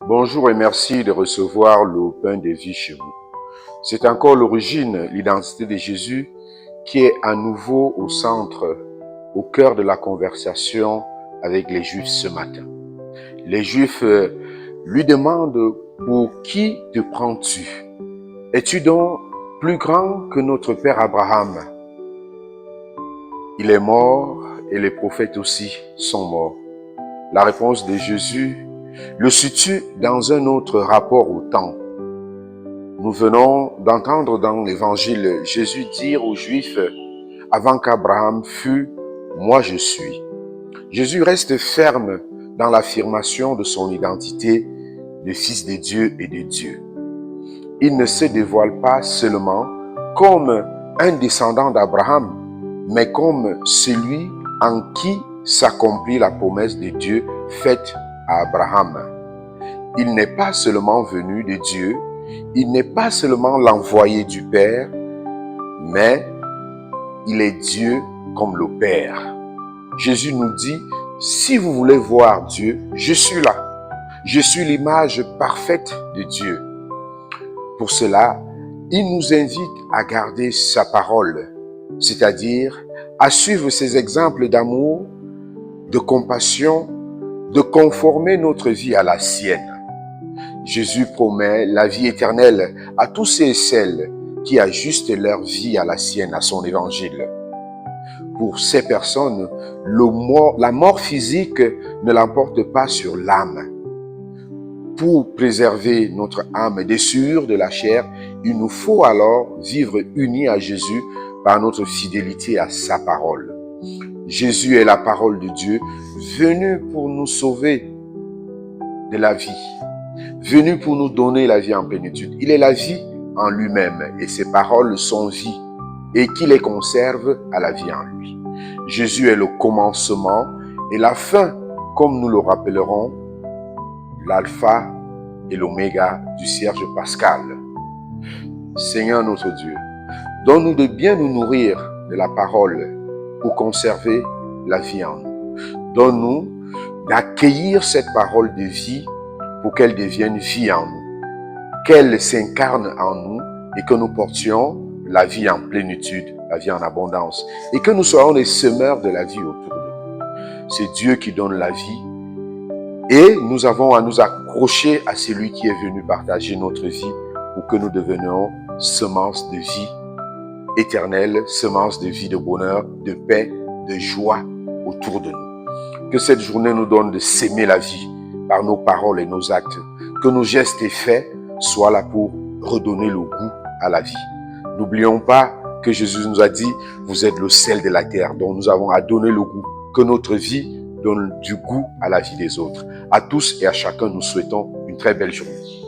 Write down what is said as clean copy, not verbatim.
Bonjour et merci de recevoir le pain de vie chez vous. C'est encore l'origine, l'identité de Jésus qui est à nouveau au centre, au cœur de la conversation avec les Juifs ce matin. Les Juifs lui demandent « Pour qui te prends-tu? Es-tu donc plus grand que notre père Abraham? Il est mort et les prophètes aussi sont morts. » La réponse de Jésus le situe dans un autre rapport au temps. Nous venons d'entendre dans l'Évangile Jésus dire aux Juifs, avant qu'Abraham fût, moi je suis. Jésus reste ferme dans l'affirmation de son identité de Fils de Dieu et de Dieu. Il ne se dévoile pas seulement comme un descendant d'Abraham, mais comme celui en qui s'accomplit la promesse de Dieu faite à Abraham. Il n'est pas seulement venu de Dieu, il n'est pas seulement l'envoyé du Père, mais il est Dieu comme le Père. Jésus nous dit, si vous voulez voir Dieu, je suis là. Je suis l'image parfaite de Dieu. Pour cela, il nous invite à garder sa parole, c'est-à-dire à suivre ses exemples d'amour, de compassion, de conformer notre vie à la sienne. Jésus promet la vie éternelle à tous ceux et celles qui ajustent leur vie à la sienne, à son évangile. Pour ces personnes, la mort physique ne l'emporte pas sur l'âme. Pour préserver notre âme des souillures de la chair, il nous faut alors vivre unis à Jésus par notre fidélité à sa parole. Jésus est la parole de Dieu, venu pour nous sauver de la vie, venu pour nous donner la vie en plénitude. Il est la vie en lui-même et ses paroles sont vie et qui les conserve à la vie en lui. Jésus est le commencement et la fin, comme nous le rappellerons, l'alpha et l'oméga du Cierge pascal. Seigneur notre Dieu, donne-nous de bien nous nourrir de la parole pour conserver la vie en nous. Donne-nous d'accueillir cette parole de vie pour qu'elle devienne vie en nous, qu'elle s'incarne en nous et que nous portions la vie en plénitude, la vie en abondance, et que nous soyons les semeurs de la vie autour de nous. C'est Dieu qui donne la vie et nous avons à nous accrocher à celui qui est venu partager notre vie pour que nous devenions semences de vie éternelle, semences de vie, de bonheur, de paix, de joie autour de nous. Que cette journée nous donne de s'aimer la vie par nos paroles et nos actes. Que nos gestes et faits soient là pour redonner le goût à la vie. N'oublions pas que Jésus nous a dit, vous êtes le sel de la terre, dont nous avons à donner le goût. Que notre vie donne du goût à la vie des autres. À tous et à chacun, nous souhaitons une très belle journée.